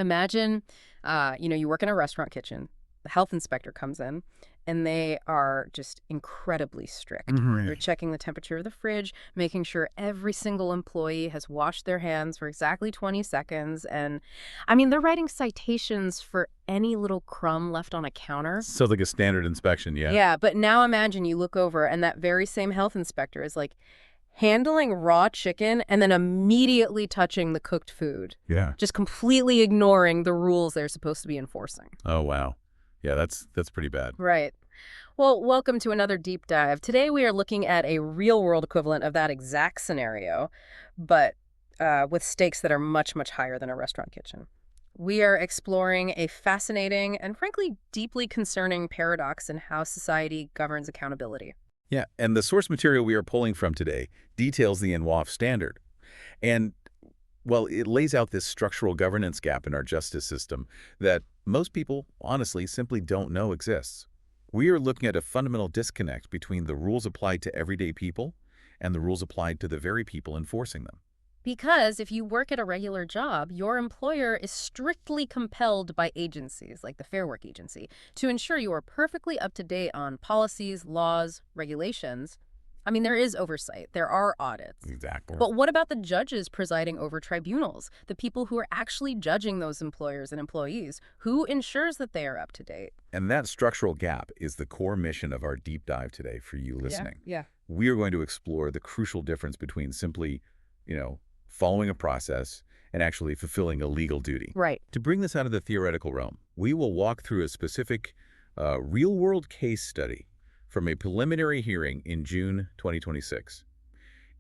Imagine, you work in a restaurant kitchen. The health inspector comes in, and they are just incredibly strict. They're Right. checking the temperature of the fridge, making sure every single employee has washed their hands for exactly 20 seconds. And, they're writing citations for any little crumb left on a counter. So like a standard inspection, yeah. Yeah, but now imagine you look over, and that very same health inspector is like handling raw chicken and then immediately touching the cooked food, Yeah. just completely ignoring the rules they're supposed to be enforcing. Oh, wow. Yeah, that's pretty bad. Right. Well, welcome to another deep dive. Today we are looking at a real-world equivalent of that exact scenario, but with stakes that are much, much higher than a restaurant kitchen. We are exploring a fascinating and frankly deeply concerning paradox in how society governs accountability. Yeah, and the source material we are pulling from today details the NWAF standard. And, well, it lays out this structural governance gap in our justice system that most people, honestly, simply don't know exists. We are looking at a fundamental disconnect between the rules applied to everyday people and the rules applied to the very people enforcing them. Because if you work at a regular job, your employer is strictly compelled by agencies, like the Fair Work Agency, to ensure you are perfectly up to date on policies, laws, regulations. There is oversight. There are audits. Exactly. But what about the judges presiding over tribunals, the people who are actually judging those employers and employees? Who ensures that they are up to date? And that structural gap is the core mission of our deep dive today for you listening. Yeah. We are going to explore the crucial difference between simply, following a process and actually fulfilling a legal duty. Right. To bring this out of the theoretical realm, we will walk through a specific real-world case study from a preliminary hearing in June 2026.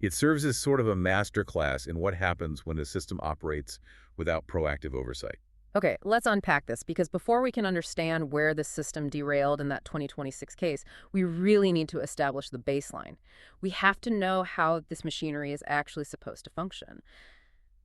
It serves as sort of a master class in what happens when a system operates without proactive oversight. Okay, let's unpack this, because before we can understand where the system derailed in that 2026 case, we really need to establish the baseline. We have to know how this machinery is actually supposed to function.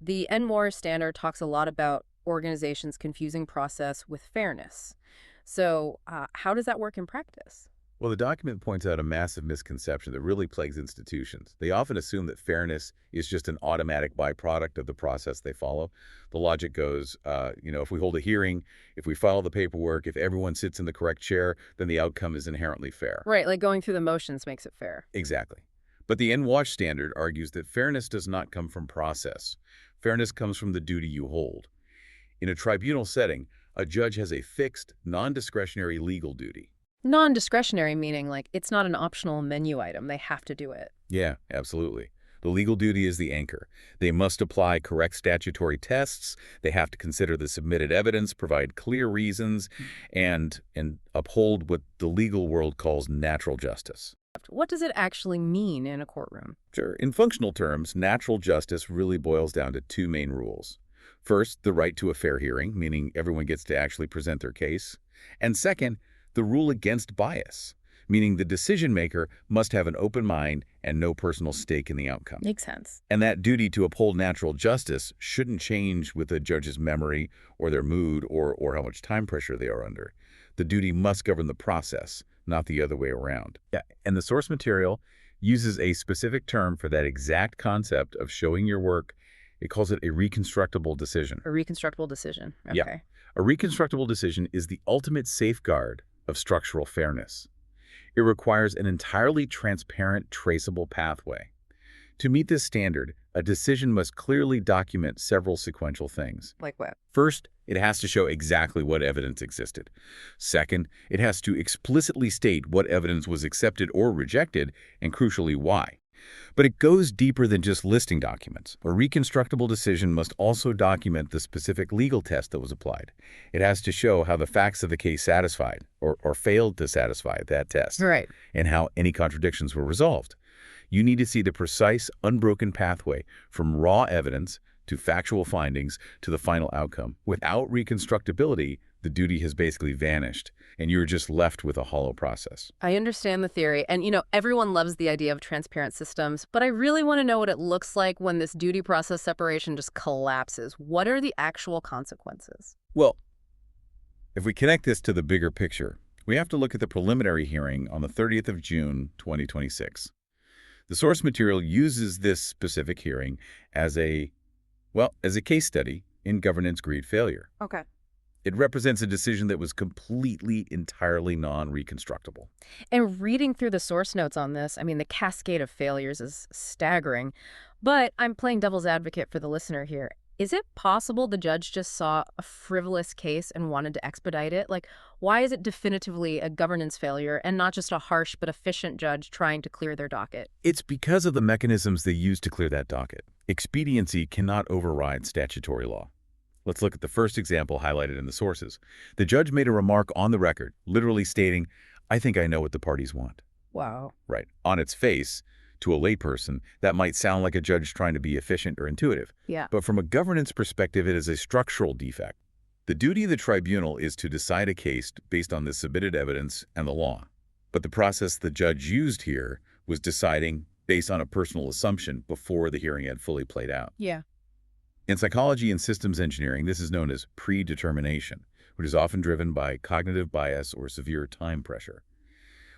The NWAR standard talks a lot about organizations confusing process with fairness. So how does that work in practice? Well, the document points out a massive misconception that really plagues institutions. They often assume that fairness is just an automatic byproduct of the process they follow. The logic goes, if we hold a hearing, if we follow the paperwork, if everyone sits in the correct chair, then the outcome is inherently fair. Right, like going through the motions makes it fair. Exactly. But the NWASH standard argues that fairness does not come from process. Fairness comes from the duty you hold. In a tribunal setting, a judge has a fixed, non-discretionary legal duty. Non-discretionary meaning like it's not an optional menu item. They have to do it. Yeah, absolutely. The legal duty is the anchor. They must apply correct statutory tests. They have to consider the submitted evidence, provide clear reasons, and uphold what the legal world calls natural justice. What does it actually mean in a courtroom? Sure. In functional terms, natural justice really boils down to two main rules. First, the right to a fair hearing, meaning everyone gets to actually present their case. And second, the rule against bias, meaning the decision maker must have an open mind and no personal stake in the outcome. Makes sense. And that duty to uphold natural justice shouldn't change with a judge's memory or their mood or how much time pressure they are under. The duty must govern the process, not the other way around. Yeah, and the source material uses a specific term for that exact concept of showing your work. It calls it a reconstructable decision. A reconstructable decision. Okay. Yeah. A reconstructable decision is the ultimate safeguard of structural fairness. It requires an entirely transparent, traceable pathway. To meet this standard, a decision must clearly document several sequential things. Like what? First, it has to show exactly what evidence existed. Second, it has to explicitly state what evidence was accepted or rejected, and crucially, why. But it goes deeper than just listing documents. A reconstructable decision must also document the specific legal test that was applied. It has to show how the facts of the case satisfied or failed to satisfy that test. Right. And how any contradictions were resolved. You need to see the precise, unbroken pathway from raw evidence to factual findings to the final outcome. Without reconstructability, the duty has basically vanished, and you're just left with a hollow process. I understand the theory. And, everyone loves the idea of transparent systems, but I really want to know what it looks like when this duty process separation just collapses. What are the actual consequences? Well, if we connect this to the bigger picture, we have to look at the preliminary hearing on the 30th of June, 2026. The source material uses this specific hearing as a case study in governance greed failure. Okay. It represents a decision that was completely, entirely non-reconstructible. And reading through the source notes on this, I mean, the cascade of failures is staggering. But I'm playing devil's advocate for the listener here. Is it possible the judge just saw a frivolous case and wanted to expedite it? Like, why is it definitively a governance failure and not just a harsh but efficient judge trying to clear their docket? It's because of the mechanisms they use to clear that docket. Expediency cannot override statutory law. Let's look at the first example highlighted in the sources. The judge made a remark on the record, literally stating, "I think I know what the parties want." Wow. Right. On its face, to a layperson, that might sound like a judge trying to be efficient or intuitive. Yeah. But from a governance perspective, it is a structural defect. The duty of the tribunal is to decide a case based on the submitted evidence and the law. But the process the judge used here was deciding based on a personal assumption before the hearing had fully played out. Yeah. In psychology and systems engineering, this is known as predetermination, which is often driven by cognitive bias or severe time pressure.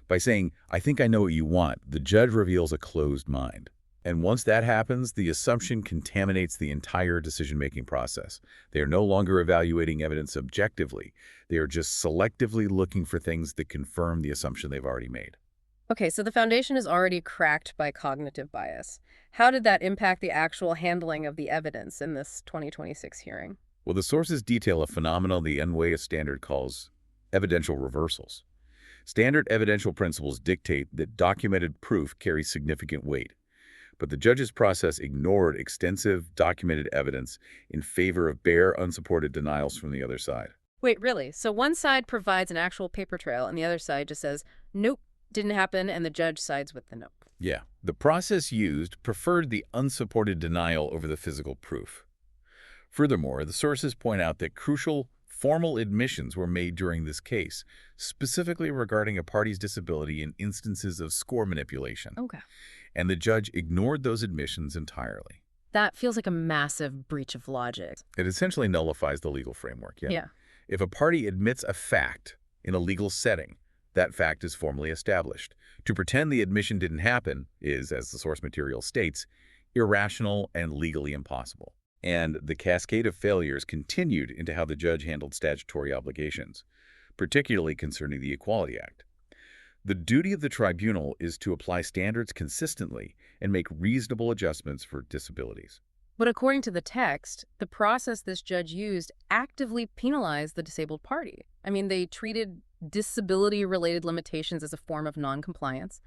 By saying, "I think I know what you want," the judge reveals a closed mind. And once that happens, the assumption contaminates the entire decision-making process. They are no longer evaluating evidence objectively. They are just selectively looking for things that confirm the assumption they've already made. Okay, so the foundation is already cracked by cognitive bias. How did that impact the actual handling of the evidence in this 2026 hearing? Well, the sources detail a phenomenon the NWAF standard calls evidential reversals. Standard evidential principles dictate that documented proof carries significant weight, but the judge's process ignored extensive documented evidence in favor of bare, unsupported denials from the other side. Wait, really? So one side provides an actual paper trail and the other side just says, nope, didn't happen, and the judge sides with the nope. Yeah, the process used preferred the unsupported denial over the physical proof. Furthermore, the sources point out that crucial formal admissions were made during this case, specifically regarding a party's disability in instances of score manipulation. Okay. And the judge ignored those admissions entirely. That feels like a massive breach of logic. It essentially nullifies the legal framework. Yeah. If a party admits a fact in a legal setting, that fact is formally established. To pretend the admission didn't happen is, as the source material states, irrational and legally impossible. And the cascade of failures continued into how the judge handled statutory obligations, particularly concerning the Equality Act. The duty of the tribunal is to apply standards consistently and make reasonable adjustments for disabilities. But according to the text, the process this judge used actively penalized the disabled party. I mean, they treated disability-related limitations as a form of noncompliance.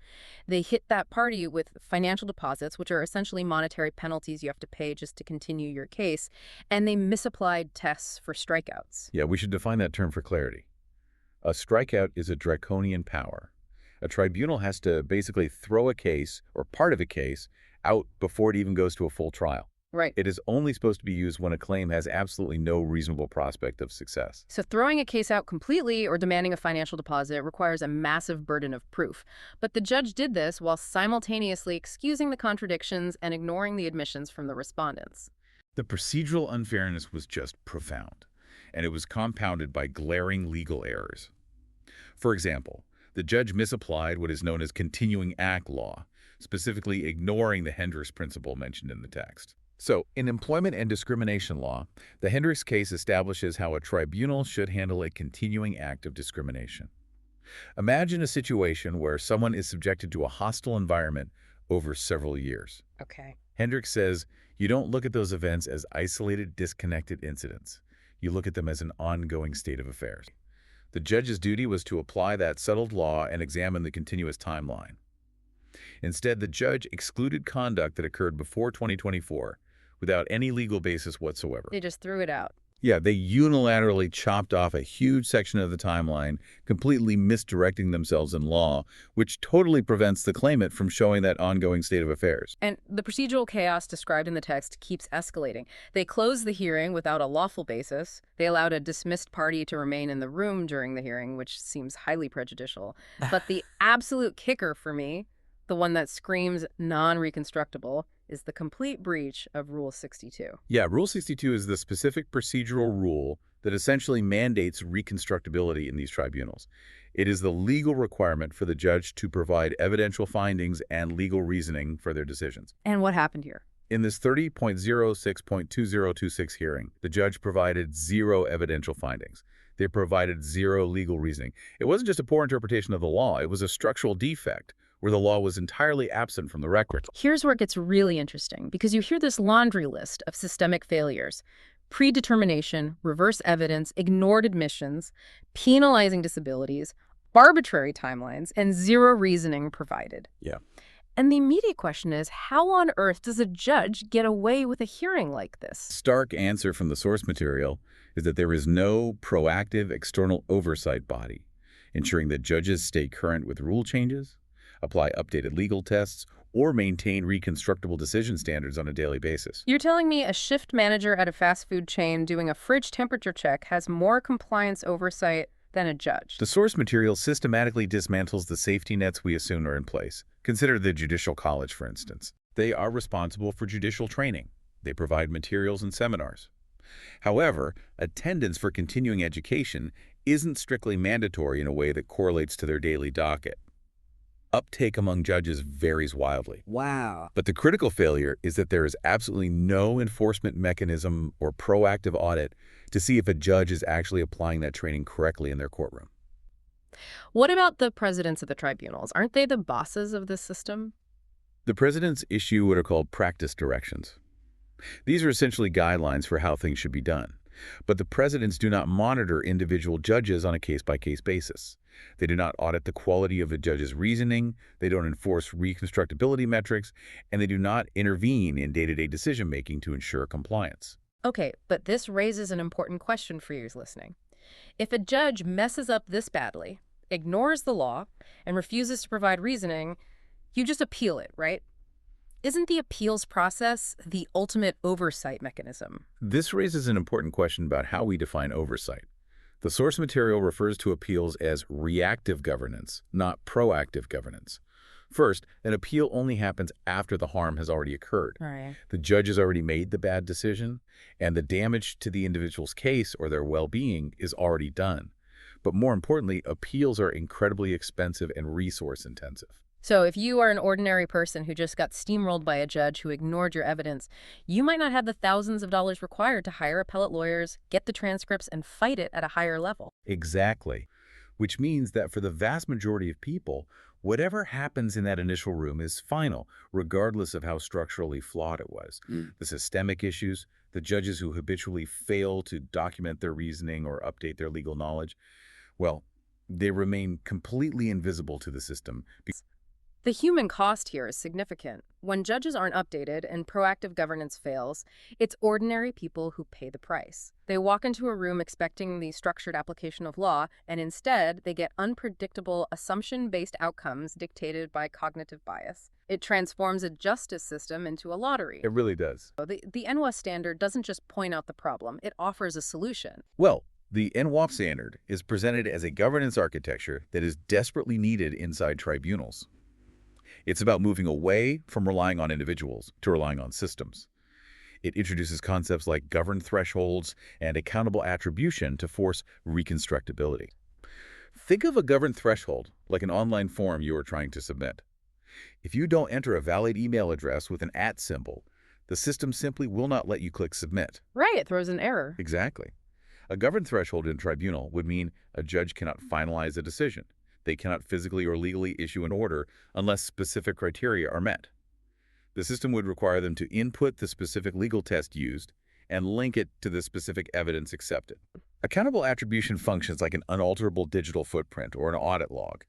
They hit that party with financial deposits, which are essentially monetary penalties you have to pay just to continue your case, and they misapplied tests for strikeouts. Yeah, we should define that term for clarity. A strikeout is a draconian power. A tribunal has to basically throw a case or part of a case out before it even goes to a full trial. Right. It is only supposed to be used when a claim has absolutely no reasonable prospect of success. So throwing a case out completely or demanding a financial deposit requires a massive burden of proof. But the judge did this while simultaneously excusing the contradictions and ignoring the admissions from the respondents. The procedural unfairness was just profound, and it was compounded by glaring legal errors. For example, the judge misapplied what is known as continuing act law, specifically ignoring the Hendricks principle mentioned in the text. So, in employment and discrimination law, the Hendricks case establishes how a tribunal should handle a continuing act of discrimination. Imagine a situation where someone is subjected to a hostile environment over several years. Okay. Hendricks says you don't look at those events as isolated, disconnected incidents. You look at them as an ongoing state of affairs. The judge's duty was to apply that settled law and examine the continuous timeline. Instead, the judge excluded conduct that occurred before 2024 without any legal basis whatsoever. They just threw it out. Yeah, they unilaterally chopped off a huge section of the timeline, completely misdirecting themselves in law, which totally prevents the claimant from showing that ongoing state of affairs. And the procedural chaos described in the text keeps escalating. They closed the hearing without a lawful basis. They allowed a dismissed party to remain in the room during the hearing, which seems highly prejudicial. But the absolute kicker for me, the one that screams non-reconstructible, is the complete breach of Rule 62. Yeah, Rule 62 is the specific procedural rule that essentially mandates reconstructability in these tribunals. It is the legal requirement for the judge to provide evidential findings and legal reasoning for their decisions. And what happened here? In this 30.06.2026 hearing, the judge provided zero evidential findings. They provided zero legal reasoning. It wasn't just a poor interpretation of the law, it was a structural defect where the law was entirely absent from the record. Here's where it gets really interesting, because you hear this laundry list of systemic failures: predetermination, reverse evidence, ignored admissions, penalizing disabilities, arbitrary timelines, and zero reasoning provided. Yeah. And the immediate question is, how on earth does a judge get away with a hearing like this? Stark answer from the source material is that there is no proactive external oversight body ensuring that judges stay current with rule changes, apply updated legal tests, or maintain reconstructable decision standards on a daily basis. You're telling me a shift manager at a fast food chain doing a fridge temperature check has more compliance oversight than a judge? The source material systematically dismantles the safety nets we assume are in place. Consider the Judicial College, for instance. They are responsible for judicial training. They provide materials and seminars. However, attendance for continuing education isn't strictly mandatory in a way that correlates to their daily docket. Uptake among judges varies wildly. Wow. But the critical failure is that there is absolutely no enforcement mechanism or proactive audit to see if a judge is actually applying that training correctly in their courtroom. What about the presidents of the tribunals? Aren't they the bosses of this system? The presidents issue what are called practice directions. These are essentially guidelines for how things should be done. But the presidents do not monitor individual judges on a case-by-case basis. They do not audit the quality of a judge's reasoning, they don't enforce reconstructability metrics, and they do not intervene in day-to-day decision-making to ensure compliance. Okay, but this raises an important question for you listening. If a judge messes up this badly, ignores the law, and refuses to provide reasoning, you just appeal it, right? Isn't the appeals process the ultimate oversight mechanism? This raises an important question about how we define oversight. The source material refers to appeals as reactive governance, not proactive governance. First, an appeal only happens after the harm has already occurred. Right. The judge has already made the bad decision, and the damage to the individual's case or their well-being is already done. But more importantly, appeals are incredibly expensive and resource-intensive. So if you are an ordinary person who just got steamrolled by a judge who ignored your evidence, you might not have the thousands of dollars required to hire appellate lawyers, get the transcripts, and fight it at a higher level. Exactly. Which means that for the vast majority of people, whatever happens in that initial room is final, regardless of how structurally flawed it was. The systemic issues, the judges who habitually fail to document their reasoning or update their legal knowledge, well, they remain completely invisible to the system. The human cost here is significant. When judges aren't updated and proactive governance fails, it's ordinary people who pay the price. They walk into a room expecting the structured application of law, and instead they get unpredictable, assumption-based outcomes dictated by cognitive bias. It transforms a justice system into a lottery. It really does. The NWAF standard doesn't just point out the problem, it offers a solution. Well, the NWAF standard is presented as a governance architecture that is desperately needed inside tribunals. It's about moving away from relying on individuals to relying on systems. It introduces concepts like governed thresholds and accountable attribution to force reconstructability. Think of a governed threshold like an online form you are trying to submit. If you don't enter a valid email address with an @ symbol, the system simply will not let you click submit. Right, it throws an error. Exactly. A governed threshold in a tribunal would mean a judge cannot finalize a decision. They cannot physically or legally issue an order unless specific criteria are met. The system would require them to input the specific legal test used and link it to the specific evidence accepted. Accountable attribution functions like an unalterable digital footprint or an audit log.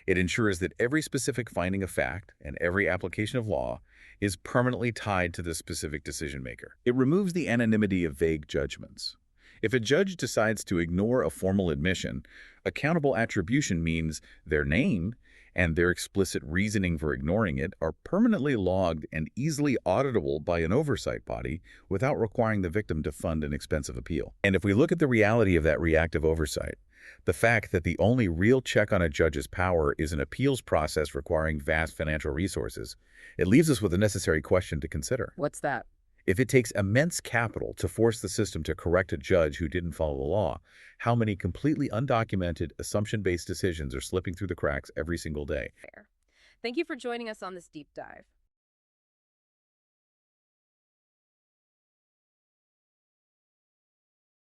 It ensures that every specific finding of fact and every application of law is permanently tied to the specific decision maker. It removes the anonymity of vague judgments. If a judge decides to ignore a formal admission, accountable attribution means their name and their explicit reasoning for ignoring it are permanently logged and easily auditable by an oversight body without requiring the victim to fund an expensive appeal. And if we look at the reality of that reactive oversight, the fact that the only real check on a judge's power is an appeals process requiring vast financial resources, it leaves us with a necessary question to consider. What's that? If it takes immense capital to force the system to correct a judge who didn't follow the law, how many completely undocumented, assumption-based decisions are slipping through the cracks every single day? Fair. Thank you for joining us on this deep dive.